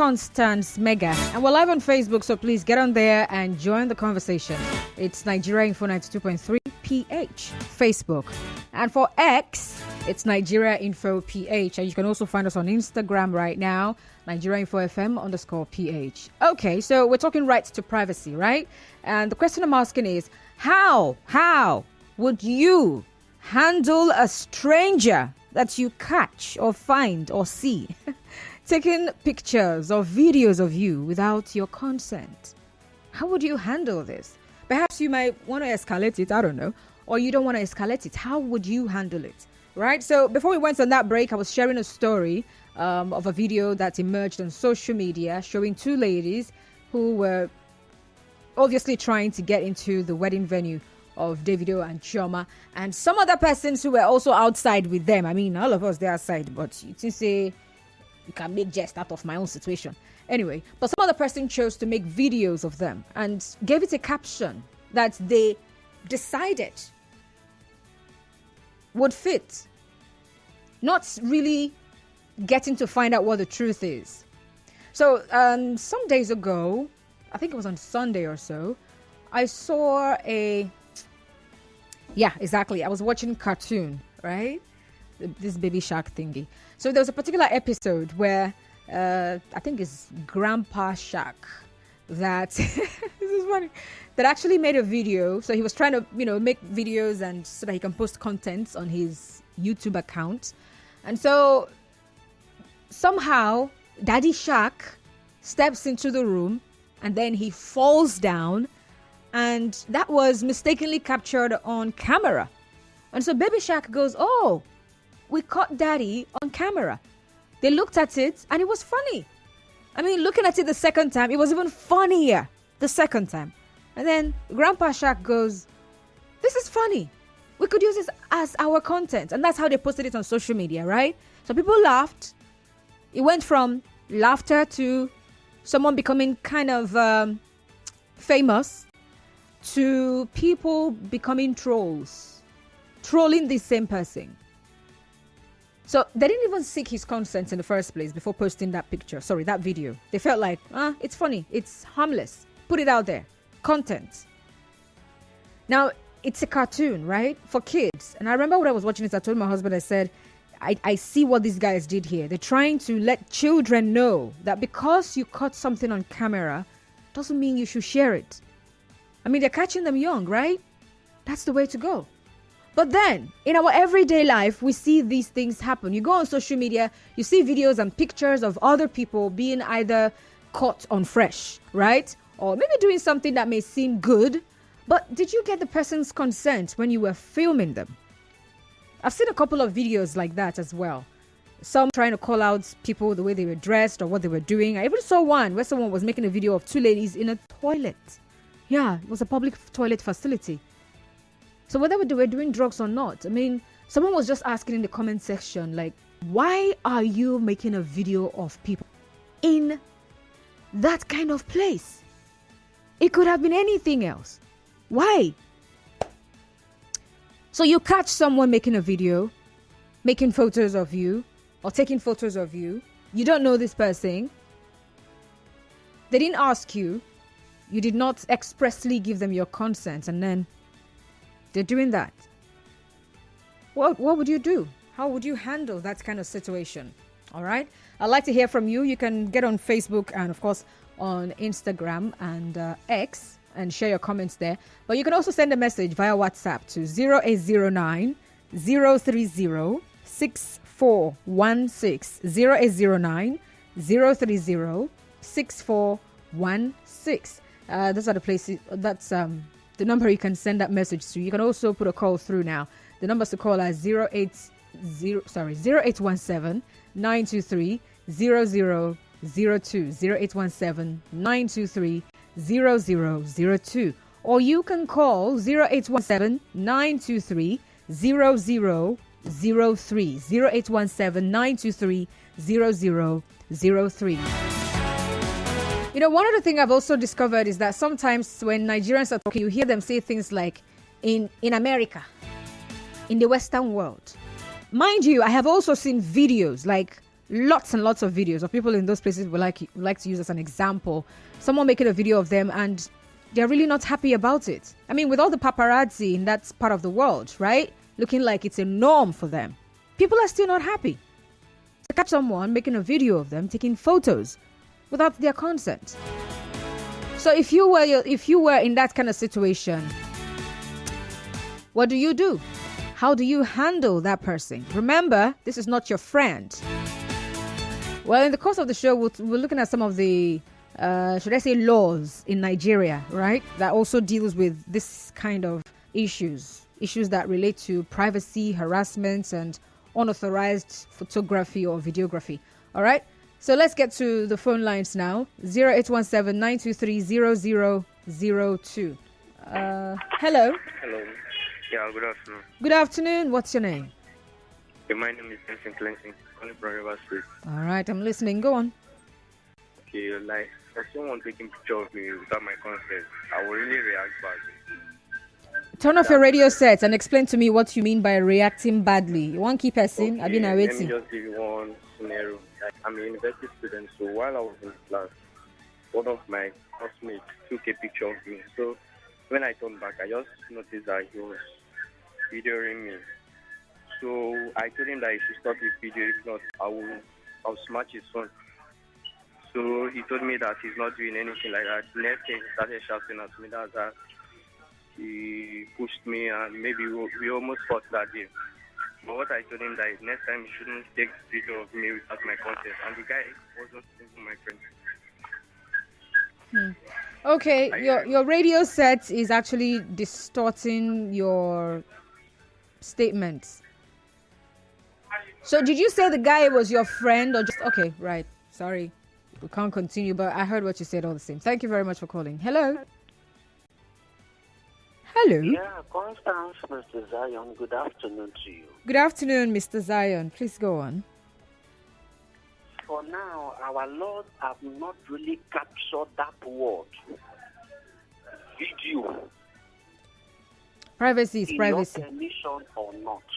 Constance Mega. And we're live on Facebook, so please get on there and join the conversation. It's Nigeria Info 92.3 PH, Facebook. And for X, it's Nigeria Info PH. And you can also find us on Instagram right now, Nigeria Info FM _PH. Okay, so we're talking rights to privacy, right? And the question I'm asking is, how would you handle a stranger that you catch or find or see taking pictures or videos of you without your consent? How would you handle this? Perhaps you might want to escalate it, I don't know, or you don't want to escalate it. How would you handle it? Right? So before we went on that break, I was sharing a story of a video that emerged on social media showing two ladies who were obviously trying to get into the wedding venue of Davido and Chioma, and some other persons who were also outside with them. I mean, all of us, they're outside, but you can say you can make jest out of my own situation. Anyway, but some other person chose to make videos of them and gave it a caption that they decided would fit, not really getting to find out what the truth is. So some days ago, I think it was on Sunday or so, I saw I was watching cartoon, right? This baby shark thingy. So there was a particular episode where I think it's Grandpa Shark that this is funny, that actually made a video. So he was trying to, make videos and so that he can post content on his YouTube account. And so somehow Daddy Shark steps into the room and then he falls down, and that was mistakenly captured on camera. And so Baby Shark goes, "Oh, we caught Daddy on camera." They looked at it and it was funny. I mean, looking at it the second time, it was even funnier the second time. And then Grandpa Shark goes, "This is funny. We could use this as our content." And that's how they posted it on social media, right? So people laughed. It went from laughter to someone becoming kind of famous to people becoming trolls, trolling the same person. So they didn't even seek his consent in the first place before posting that video. They felt like, it's funny, it's harmless, put it out there, content. Now, it's a cartoon, right, for kids. And I remember when I was watching this, I told my husband, I said, I see what these guys did here. They're trying to let children know that because you caught something on camera doesn't mean you should share it. I mean, they're catching them young, right? That's the way to go. But then, in our everyday life, we see these things happen. You go on social media, you see videos and pictures of other people being either caught on fresh, right? Or maybe doing something that may seem good. But did you get the person's consent when you were filming them? I've seen a couple of videos like that as well. Some trying to call out people the way they were dressed or what they were doing. I even saw one where someone was making a video of two ladies in a toilet. Yeah, it was a public toilet facility. So whether they were doing drugs or not, I mean, someone was just asking in the comment section, like, why are you making a video of people in that kind of place? It could have been anything else. Why? So you catch someone making a video, making photos of you, or taking photos of you. You don't know this person. They didn't ask you. You did not expressly give them your consent, and then they're doing that. What would you do? How would you handle that kind of situation? All right. I'd like to hear from you. You can get on Facebook and, of course, on Instagram and X and share your comments there. But you can also send a message via WhatsApp to 0809 030 6416. 0809 030 6416. Those are the places. That's the number you can send that message to. You can also put a call through now. The numbers to call are 0817 923 0002. 0817 923 0002. Or you can call 0817 923 0003. 0817 923 0003. One of the things I've also discovered is that sometimes when Nigerians are talking, you hear them say things like, in America, in the Western world. Mind you, I have also seen videos, like lots and lots of videos of people in those places we like to use as an example. Someone making a video of them and they're really not happy about it. I mean, with all the paparazzi in that part of the world, right? Looking like it's a norm for them. People are still not happy to catch someone making a video of them taking photos without their consent. So if you were in that kind of situation, what do you do? How do you handle that person? Remember, this is not your friend. Well, in the course of the show, we're looking at some of the, should I say, laws in Nigeria, right? That also deals with this kind of issues that relate to privacy, harassment, and unauthorized photography or videography. All right? So let's get to the phone lines now. 0817-923-0002. Hello. Hello. Yeah, good afternoon. Good afternoon. What's your name? Okay, my name is Vincent Cleansing, calling from River Street. All right, I'm listening. Go on. Okay, like, for someone taking picture of me without my consent, I will really react badly. Turn off your radio set and explain to me what you mean by reacting badly. You want to keep person? I've been narrating. Let me just give you one scenario. Like, I'm a university student, so while I was in class, one of my classmates took a picture of me. So when I turned back, I just noticed that he was videoing me. So I told him that he should stop his video. If not, I'll smash his phone. So he told me that he's not doing anything like that. Next thing, he started shouting at me that he pushed me, and maybe we almost fought that day. But what I told him that next time he shouldn't take video of me without my consent. And the guy wasn't even my friend. Okay, your radio set is actually distorting your statements. So did you say the guy was your friend or just... Okay, right. Sorry. We can't continue, but I heard what you said all the same. Thank you very much for calling. Hello. Hello. Yeah, Constance, Mr. Zion, good afternoon to you. Good afternoon, Mr. Zion. Please go on. For now, our Lord have not really captured that word. Video. Privacy is privacy. In your permission or not.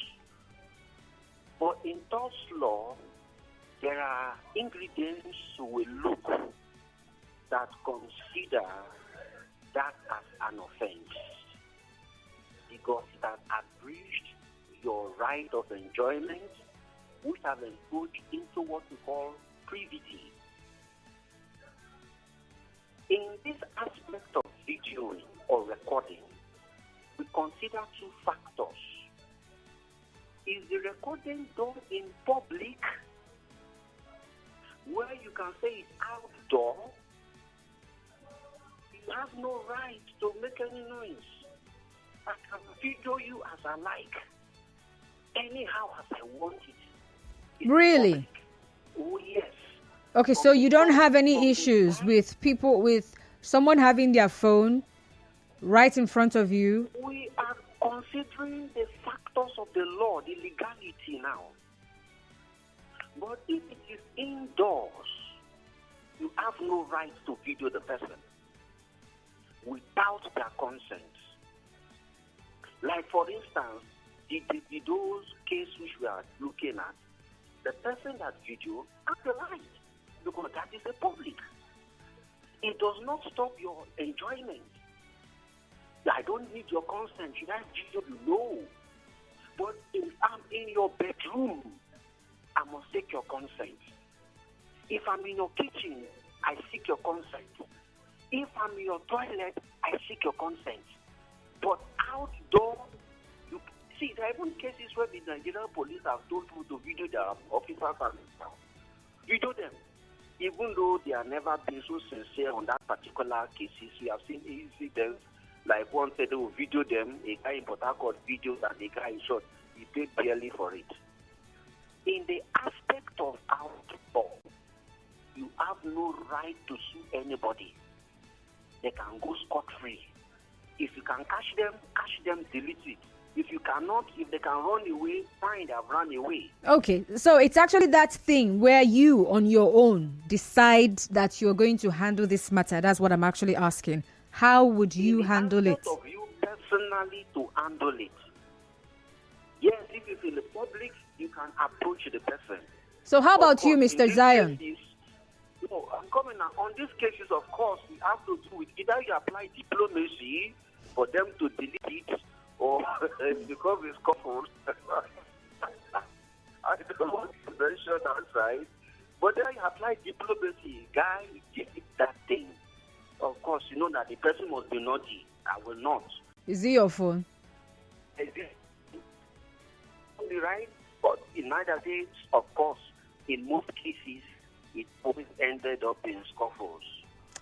But in God's law, there are ingredients we look that consider that as an offense. Because it has abridged your right of enjoyment, which has encroached into what we call privity. In this aspect of videoing or recording, we consider two factors. Is the recording done in public, where you can say it's outdoor? You have no right to make any noise. I can video you as I like, anyhow as I want it. Really? Oh, yes. Okay, so you don't have any issues with someone having their phone right in front of you? We are considering the factors of the law, the legality now. But if it is indoors, you have no right to video the person without their consent. Like, for instance, those cases which we are looking at, the person that video has the right, because that is a public. It does not stop your enjoyment. I don't need your consent. Should I video you? No. But if I'm in your bedroom, I must take your consent. If I'm in your kitchen, I seek your consent. If I'm in your toilet, I seek your consent. But outdoor, you see, there are even cases where the Nigerian police have told people to video their officers and video them. Even though they have never been so sincere on that particular cases, we have seen incidents like one said they will video them, a guy in Port Harcourt videos and the guy is shot. He paid barely for it. In the aspect of outdoor, you have no right to sue anybody. They can go scot-free. If you can catch them, delete it. If you cannot, if they can run away, fine, they have run away. Okay, so it's actually that thing where you, on your own, decide that you're going to handle this matter. That's what I'm actually asking. How would you handle it? Of you personally to handle it. Yes, if it's in the public, you can approach the person. So how about you, course, Mr. Zion? No, I'm coming now. On these cases, of course, we have to do with either you apply diplomacy for them to delete it, or because it's coupled. I don't want to mention outside, but then you apply diplomacy, guy, delete that thing. Of course, you know that the person must be naughty. I will not. Is it your phone? Is it only right? But in neither case, of course, in most cases, it always ended up in scuffles.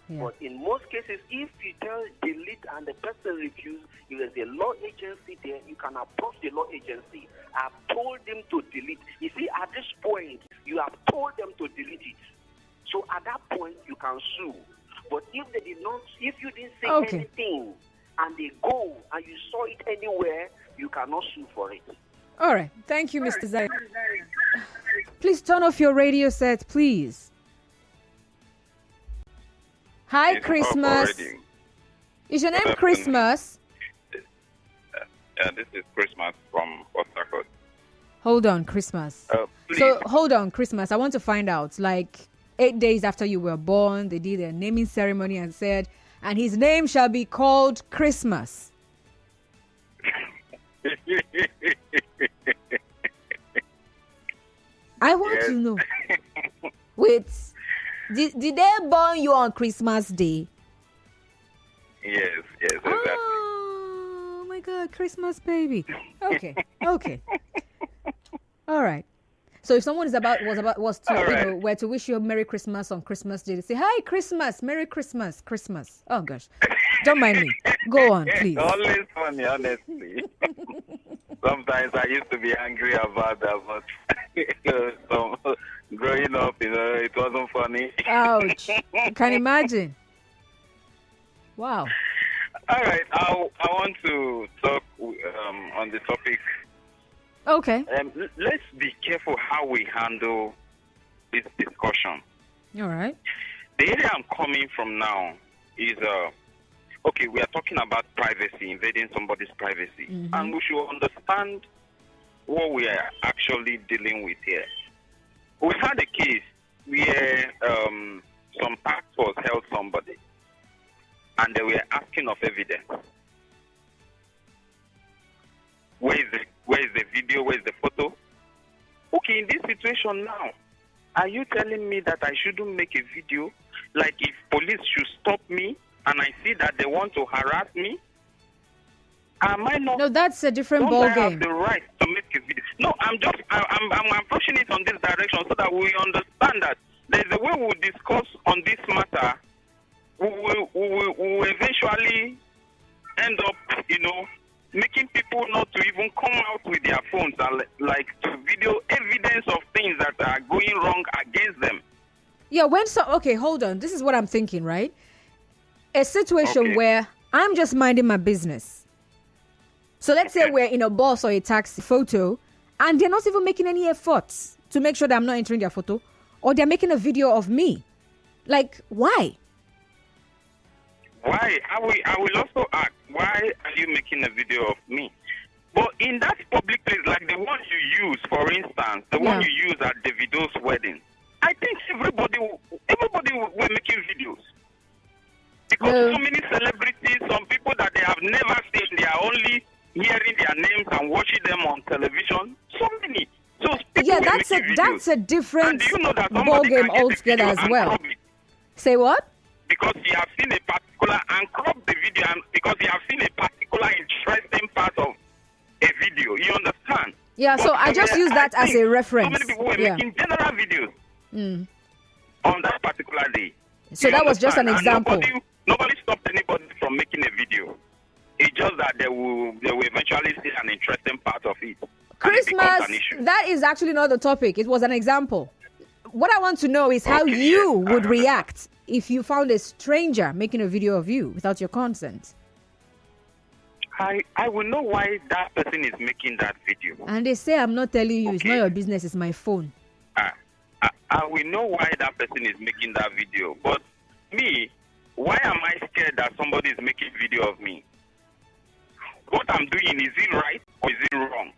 Yeah. But in most cases, if you tell delete and the person refuses, if there's a law agency there, you can approach the law agency. I've told them to delete. You see, at this point, you have told them to delete it. So at that point, you can sue. But if they did not, if you didn't say anything and they go and you saw it anywhere, you cannot sue for it. All right. Thank you, Mr. Zion. Please turn off your radio set, please. Hi, It's Christmas. up already. Is your name Good Christmas? Yeah, this is Christmas from Port Harcourt. Hold on, Christmas. Please. So, hold on, Christmas. I want to find out, like, 8 days after you were born, they did a naming ceremony and said, and his name shall be called Christmas. I want to know. Wait, did they born you on Christmas Day? Yes, exactly. Oh my God, Christmas baby. Okay. All right. So if someone were to wish you a Merry Christmas on Christmas Day, they say, "Hi, Christmas, Merry Christmas, Christmas." Oh gosh, don't mind me. Go on, please. Always funny, honestly. Sometimes I used to be angry about that, but so, growing up, it wasn't funny. Ouch! I can imagine. Wow. All right, I want to talk on the topic. Okay. Let's be careful how we handle this discussion. All right. The area I'm coming from now is, okay, we are talking about privacy, invading somebody's privacy. Mm-hmm. And we should understand what we are actually dealing with here. We had a case where some pastors held somebody, and they were asking of evidence. Where is the video? Where is the photo? Okay, in this situation now, are you telling me that I shouldn't make a video? Like if police should stop me and I see that they want to harass me, am I not? No, that's a different ball Don't I have game. the right to make a video? No, I'm approaching it on this direction so that we understand that there's a way we'll discuss on this matter. We will eventually end up, making people not to even come out with their phones and like to video evidence of things that are going wrong against them. Yeah, okay, hold on. This is what I'm thinking, right? A situation where I'm just minding my business. So let's say we're in a bus or a taxi photo, and they're not even making any efforts to make sure that I'm not entering their photo, or they're making a video of me. Like, why? Why? I will also ask, why are you making a video of me? But in that public place, like the one you use, for instance, the one you use at Davido's wedding, I think everybody were making videos. Because so many celebrities, some people that they have never seen, they are only hearing their names and watching them on television. So many. So Yeah, that's a different ball game altogether as well. Say what? Because you have seen a particular, and crop the video, and because you have seen a particular interesting part of a video. You understand? Yeah, so I just use that as a reference. So many people were making general videos on that particular day. So that was just an example. Nobody stopped anybody from making a video. It's just that they will eventually see an interesting part of it. Christmas, that is actually not the topic. It was an example. What I want to know is how you would react if you found a stranger making a video of you without your consent. I will know why that person is making that video. And they say, I'm not telling you, it's not your business, it's my phone. I will know why that person is making that video. But me, why am I scared that somebody is making video of me? What I'm doing, is it right or is it wrong?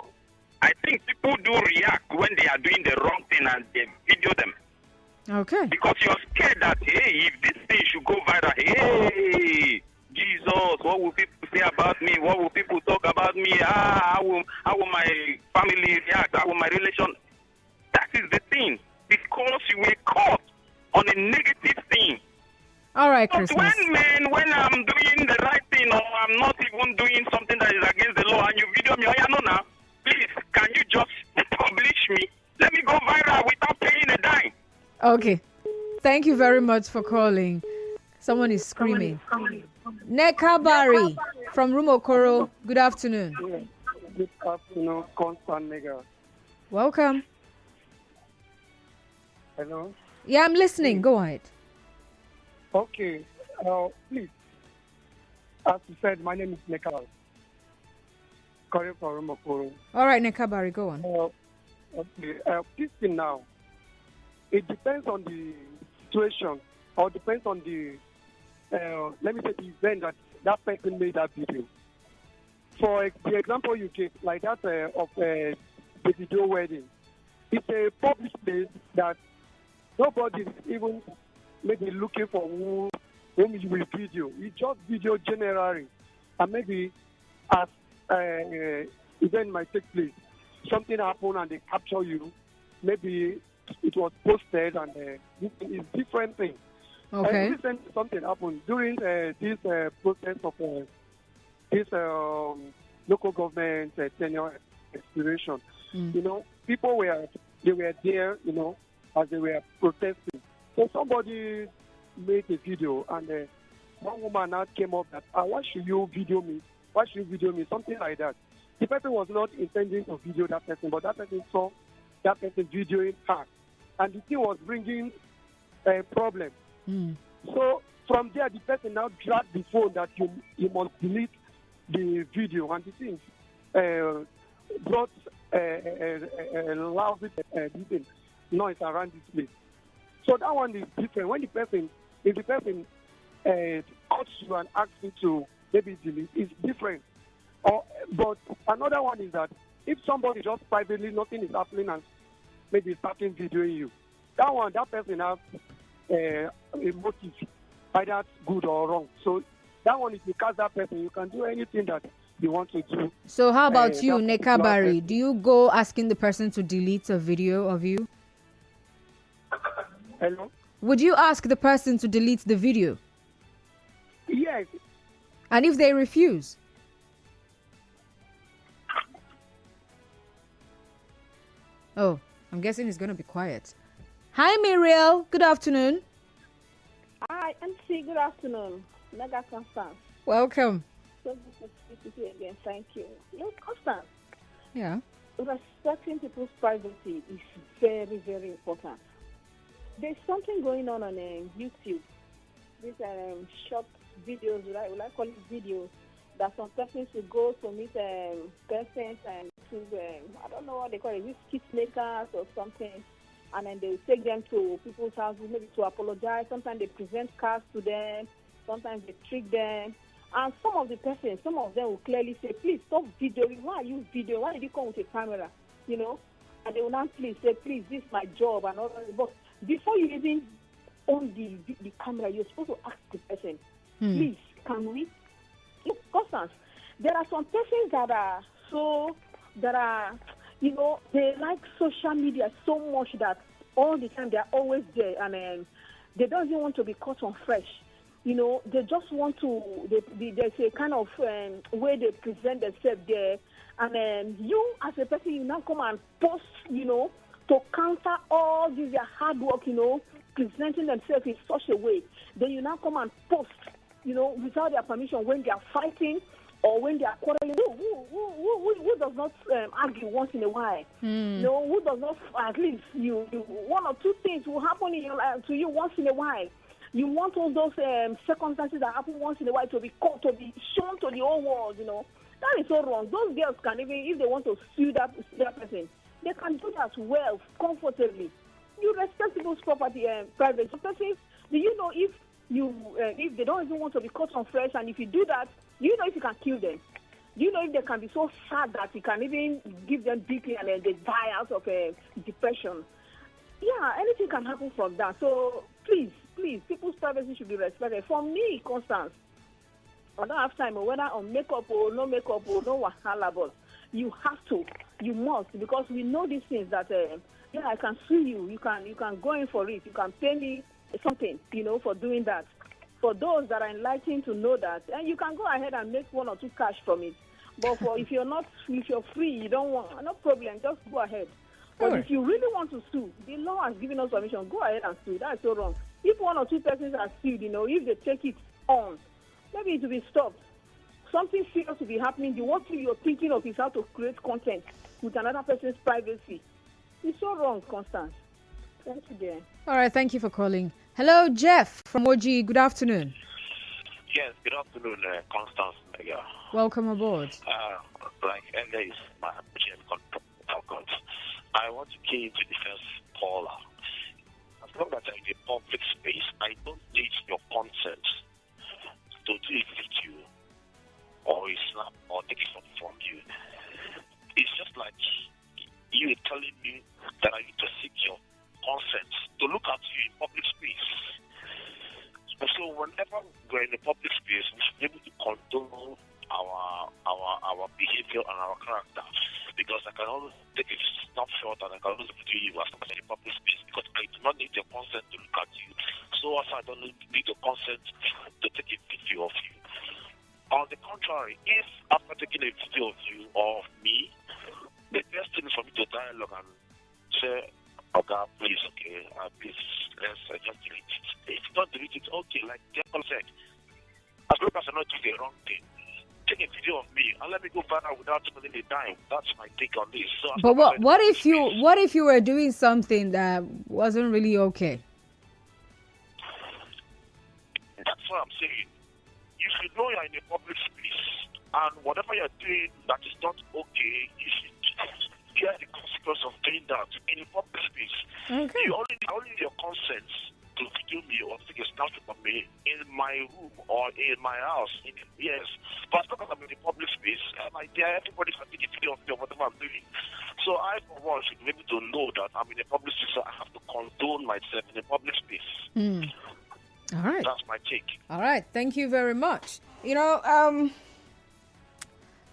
I think people do react when they are doing the wrong thing. thing and they video them. Okay. Because you're scared that, hey, if this thing should go viral, hey, Jesus, what will people say about me? What will people talk about me? How will my family react? How will my relation? That is the thing. Because you were caught on a negative thing. All right, But Christmas. when I'm doing the right thing or I'm not even doing something that is against the law and you video me, oh yeah, no, now, please, can you just publish me? Let me go viral without paying a dime. Okay. Thank you very much for calling. Someone is screaming. Nekabari from Rumokoro. Good afternoon. Good afternoon, Constant nigga. Welcome. Hello. Yeah, I'm listening. Go ahead. Okay. Please. As you said, my name is Nekabari. Calling from Rumokoro. All right, Nekabari, go on. Okay. This thing now, it depends on the situation or depends on the, let me say, the event that person made that video. For the example you gave, like that of the video wedding, it's a public place that nobody is even maybe looking for whom you will video. You just video generally, and maybe as event might take place, something happened and they capture you. Maybe it was posted and it's different thing. Okay. Recently something happened during this process of this local government tenure expiration. You know, people were there, you know, as they were protesting. So somebody made a video and one woman now came up that, why should you video me? Why should you video me? Something like that. The person was not intending to video that person, but that person saw that person videoing her. And the thing was bringing a problem. So from there, the person now dragged the phone that you must delete the video. And the thing brought a loud noise around this place. So that one is different. When if the person calls you and asks you to maybe delete, it's different. But another one is that if somebody just privately, nothing is happening and maybe starting videoing you, that person has a motive, either good or wrong. So that one, if you catch that person, you can do anything that you want to do. So how about you, Nekabari? Do you go asking the person to delete a video of you? Hello? Would you ask the person to delete the video? Yes. And if they refuse? Oh, I'm guessing it's going to be quiet. Hi, Muriel. Good afternoon. Hi, MC. Good afternoon. Mega Constance. Welcome. So good to speak with you again. Thank you. Look, Constance, Yeah. respecting people's privacy is very, very important. There's something going on YouTube. These short videos, we like call it videos, that some persons will go to meet persons and to, I don't know what they call it, these kids makers or something, and then they will take them to people's houses, maybe to apologize. Sometimes they present cars to them, sometimes they trick them. And some of them will clearly say, please stop videoing. Why are you videoing? Why did you come with a camera? You know? And they will not please say, please, this is my job and all that. But before you even own the camera, you're supposed to ask the person, please, can we? Look, Constance, there are some persons that are, you know, they like social media so much that all the time they're always there, and they don't even want to be caught on fresh. You know, they just want to, there's a kind of way they present themselves there. And you, as a person, you now come and post, you know, to counter all this their hard work, you know, presenting themselves in such a way. Then you now come and post, you know, without their permission when they are fighting or when they are quarreling. Who does not argue once in a while? You know, who does not, at least you one or two things will happen in your life to you once in a while. You want all those circumstances that happen once in a while to be caught, to be shown to the whole world, you know. That is so wrong. Those girls can even, if they want to sue that person, they can do that well, comfortably. You respect people's property and privacy. So persons, do you know if they don't even want to be caught on fresh, and if you do that, do you know if you can kill them? Do you know if they can be so sad that you can even give them deeply and then they die out of depression? yeah, anything can happen from that. So please, people's privacy should be respected. For me, Constance, I don't have time, whether on makeup or no wahala, but you have to, you must, because we know these things that I can sue you. You can go in for it. You can pay me something, for doing that. For those that are enlightened to know that, and you can go ahead and make 1 or 2 cash from it. But if you're free, you don't want, no problem, just go ahead. But if you really want to sue, the law has given us permission. Go ahead and sue. That's so wrong. If 1 or 2 persons are sued, if they take it on, maybe it will be stopped. Something serious will be happening. The one thing you're thinking of is how to create content with another person's privacy. It's so wrong, Constance. Thank you, dear. All right, thank you for calling. Hello, Jeff from OG. Good afternoon. Yes, good afternoon, Constance. Welcome aboard. Like earlier is my Jeff Constance. I want to key into the first caller. As long as I'm in a public space, I don't need your consent to do a video or a snap or take it from you. It's just like you are telling me that I need to seek your consent to look at you in public space. So whenever we're in a public space, we should be able to control our behavior and our character. Because I can always take a snapshot and I can always video you as in a public space because I do not need your consent to look at you. So also I don't need your consent to take a video of you. On the contrary, if after taking a video of you or of me, the best thing is for me to dialogue and say, okay, please, please, let's just delete it. If you don't delete it, okay, like Jekyll said, as long as I'm not doing the wrong thing, take a video of me and let me go viral without spending a dime. That's my take on this. So but what if you were doing something that wasn't really okay? That's what I'm saying. You should know you're in a public space, and whatever you're doing that is not okay, you should bear the consequence of doing that in a public space. Okay. You only need your consent to video me or take a snapshot of me in my room or in my house. Yes, but as long as I'm in a public space, everybody can take a video of me or whatever I'm doing. So I, for one, should be able to know that I'm in a public space, so I have to control myself in a public space. All right. That's my take. All right. Thank you very much.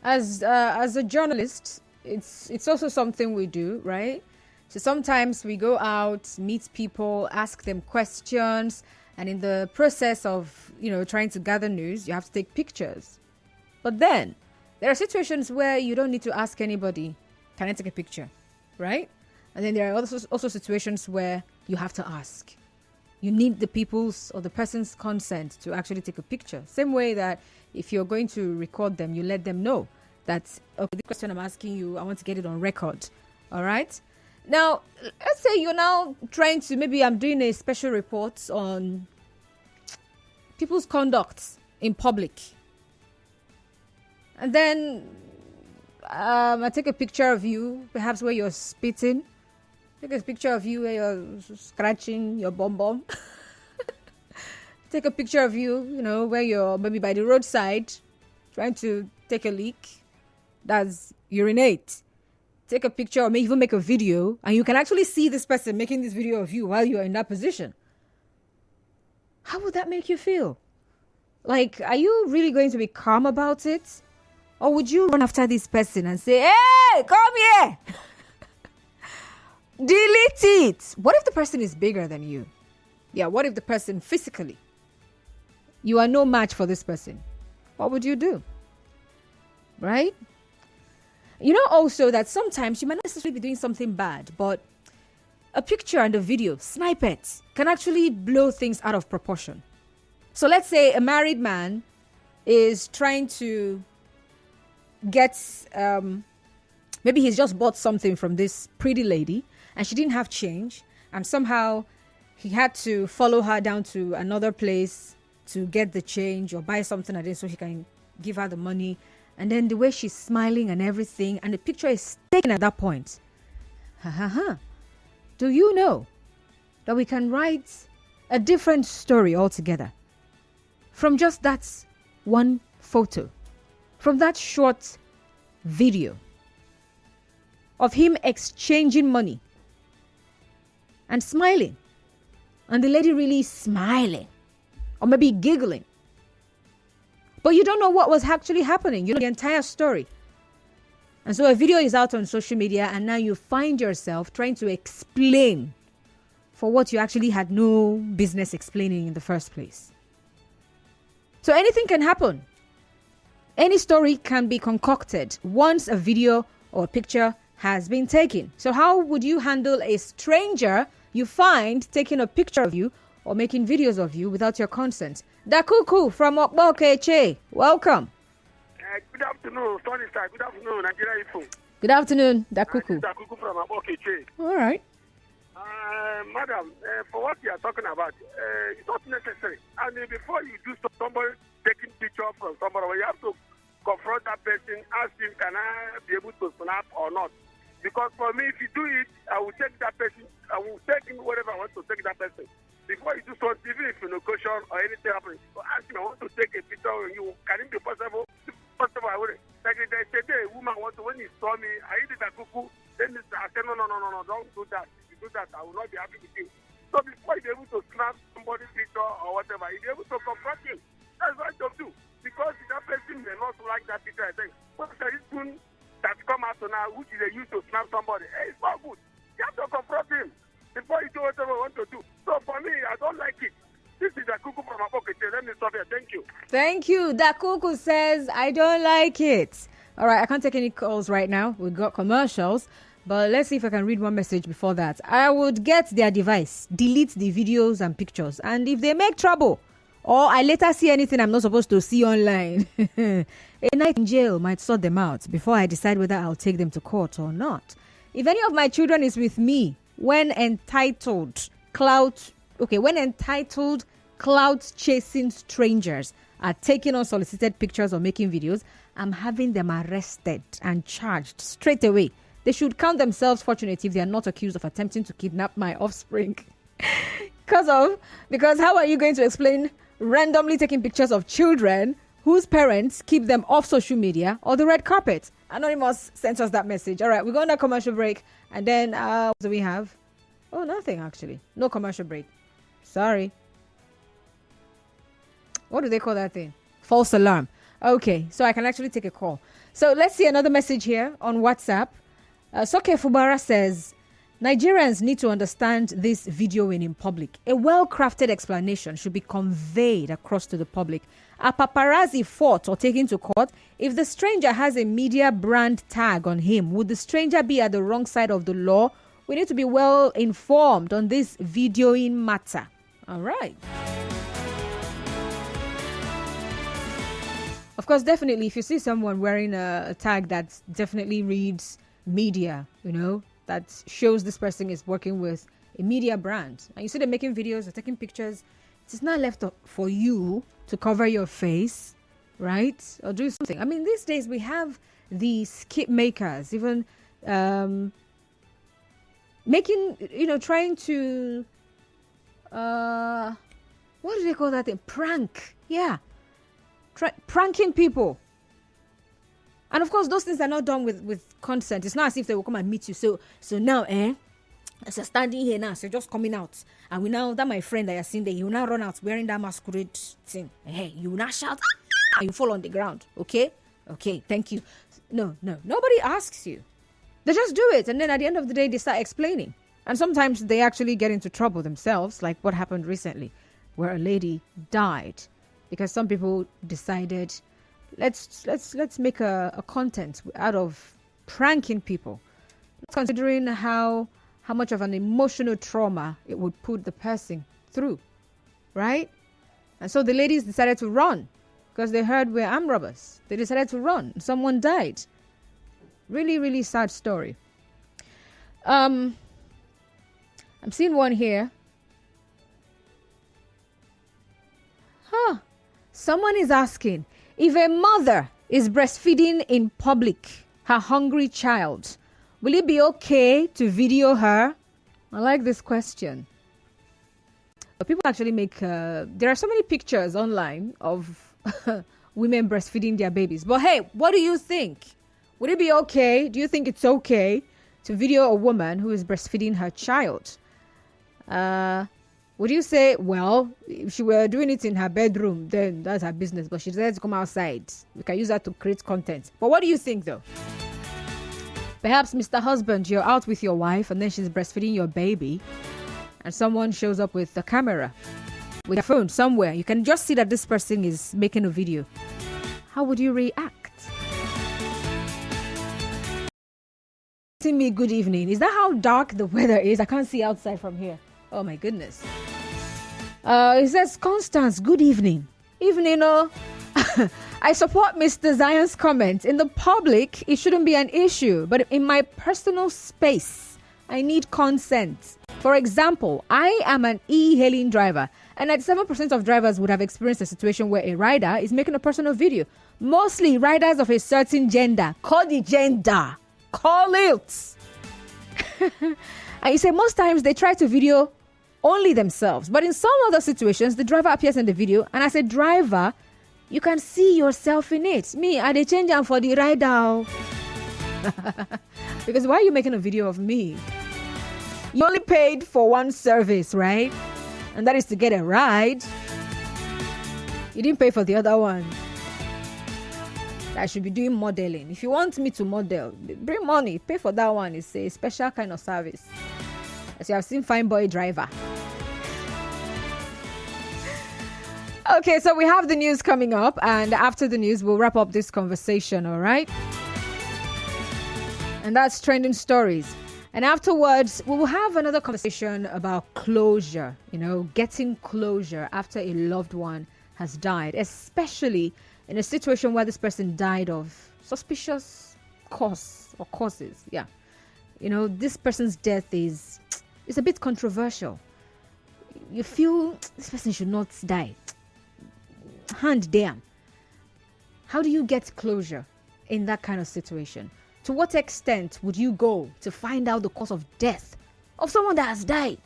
As a journalist, it's also something we do, right? So sometimes we go out, meet people, ask them questions, and in the process of, trying to gather news, you have to take pictures. But then there are situations where you don't need to ask anybody, can I take a picture, right? And then there are also situations where you have to ask. You need the people's or the person's consent to actually take a picture. Same way that if you're going to record them, you let them know that, okay, the question I'm asking you, I want to get it on record. All right? Now, let's say you're now trying to, maybe I'm doing a special report on people's conduct in public. And then I take a picture of you, perhaps where you're spitting. Take a picture of you where you're scratching your bum. Take a picture of you, where you're maybe by the roadside trying to take a leak. That's urinate. Take a picture or maybe even make a video, and you can actually see this person making this video of you while you're in that position. How would that make you feel? Like, are you really going to be calm about it? Or would you run after this person and say, hey, come here? Delete it. What if the person is bigger than you? Yeah, what if the person physically, you are no match for this person? What would you do? Right? Also that sometimes you might not necessarily be doing something bad, but a picture and a video, snippets, can actually blow things out of proportion. So let's say a married man is trying to get, maybe he's just bought something from this pretty lady and she didn't have change, and somehow he had to follow her down to another place to get the change or buy something at it so he can give her the money. And then the way she's smiling and everything, and the picture is taken at that point. Do you know that we can write a different story altogether from just that one photo, from that short video of him exchanging money and smiling. And the lady really smiling. Or maybe giggling. But you don't know what was actually happening. You know the entire story. And so a video is out on social media, and now you find yourself trying to explain for what you actually had no business explaining in the first place. So anything can happen. Any story can be concocted once a video or a picture has been taken. So how would you handle a stranger you find taking a picture of you or making videos of you without your consent? Dakuku from Okbokeche, welcome. Good afternoon, Tony Star. Good afternoon, Nigeria Ifo. Good afternoon, Dakuku. Dakuku from Okbokeche. All right. Madam, for what you are talking about, it's not necessary. And before you do somebody taking picture from somebody, you have to confront that person, ask him, can I be able to snap or not? Because for me, if you do it, I will take that person, I will take him whatever I want to take that person. Before you do something, even if no question or anything happens, so ask me, I want to take a picture of you. Can it be possible? Possible, I would. Like they say, a woman wants to, when he saw me, I did that cuckoo, then I said, no, don't do that. If you do that, I will not be happy with you. So before you're able to snap somebody's picture or whatever, you're able to confront him. That's what you do. Because that person may not like that picture, I think. But there is soon that come out now, which is a use to snap somebody. Hey, it's not good. You have to confront him before you do whatever you want to do. So for me, I don't like it. This is a cuckoo from my pocket. Let me stop here. Thank you. Thank you. Dakuku says, I don't like it. All right, I can't take any calls right now. We've got commercials. But let's see if I can read one message before that. I would get their device, delete the videos and pictures. And if they make trouble, or I later see anything I'm not supposed to see online, a night in jail might sort them out before I decide whether I'll take them to court or not. If any of my children is with me when entitled clout chasing strangers are taking unsolicited pictures or making videos, I'm having them arrested and charged straight away. They should count themselves fortunate if they are not accused of attempting to kidnap my offspring. Because how are you going to explain randomly taking pictures of children whose parents keep them off social media or the red carpet? Anonymous sent us that message. All right, we're going to a commercial break. And then what do we have? Oh, nothing actually. No commercial break. Sorry. What do they call that thing? False alarm. Okay, so I can actually take a call. So let's see another message here on WhatsApp. Soke Fubara says, Nigerians need to understand this videoing in public. A well-crafted explanation should be conveyed across to the public. A paparazzi fought or taken to court. If the stranger has a media brand tag on him, would the stranger be at the wrong side of the law? We need to be well informed on this videoing matter. All right. Of course, definitely, if you see someone wearing a tag that definitely reads media, that shows this person is working with a media brand, and you see them making videos or taking pictures, it's not left for you to cover your face, right? Or do something. I mean, these days we have the skip makers, even making, trying to, what do they call that thing? Prank. Yeah. Pranking people. And of course, those things are not done with consent. It's not as if they will come and meet you. So now, as you're standing here now, so you're just coming out. And that my friend that you're seeing there, he will now run out wearing that masquerade thing. Hey, you will not shout, and you fall on the ground. Okay, thank you. No, nobody asks you. They just do it. And then at the end of the day, they start explaining. And sometimes they actually get into trouble themselves, like what happened recently, where a lady died because some people decided, let's make a content out of pranking people, considering how much of an emotional trauma it would put the person through, right? And so the ladies decided to run because they heard we're armed robbers. They decided to run. Someone died. Really, really sad story. I'm seeing one here. Someone is asking, if a mother is breastfeeding in public her hungry child, will it be okay to video her? I like this question. But people actually make, there are so many pictures online of women breastfeeding their babies. But hey, what do you think? Would it be okay? Do you think it's okay to video a woman who is breastfeeding her child? would you say, well, if she were doing it in her bedroom, then that's her business, but she decided to come outside? We can use that to create content. But what do you think, though? Perhaps, Mr. Husband, you're out with your wife and then she's breastfeeding your baby and someone shows up with a camera, with a phone somewhere. You can just see that this person is making a video. How would you react? Me, good evening. Is that how dark the weather is? I can't see outside from here. Oh my goodness. It says, Constance, good evening. Evening, I support Mr. Zion's comment. In the public, it shouldn't be an issue, but in my personal space, I need consent. For example, I am an e-hailing driver, and 97% of drivers would have experienced a situation where a rider is making a personal video. Mostly riders of a certain gender. Call the gender. Call it. And you say most times they try to video only themselves. But in some other situations, the driver appears in the video. And as a driver, you can see yourself in it. Me, I dey change am for the rider. Because why are you making a video of me? You only paid for one service, right? And that is to get a ride. You didn't pay for the other one. I should be doing modeling. If you want me to model, bring money, pay for that one. It's a special kind of service. As you have seen, Fine Boy Driver. Okay, so we have the news coming up, and after the news, we'll wrap up this conversation, all right? And that's Trending Stories. And afterwards, we will have another conversation about closure, getting closure after a loved one has died, especially in a situation where this person died of suspicious causes. Yeah. This person's death is a bit controversial. You feel this person should not die. Hand down. How do you get closure in that kind of situation? To what extent would you go to find out the cause of death of someone that has died?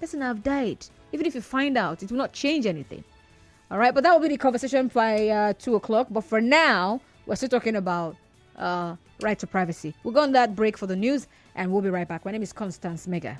Person have died. Even if you find out, it will not change anything. All right, but that will be the conversation by 2 o'clock. But for now, we're still talking about right to privacy. We'll go on that break for the news, and we'll be right back. My name is Constance Mega.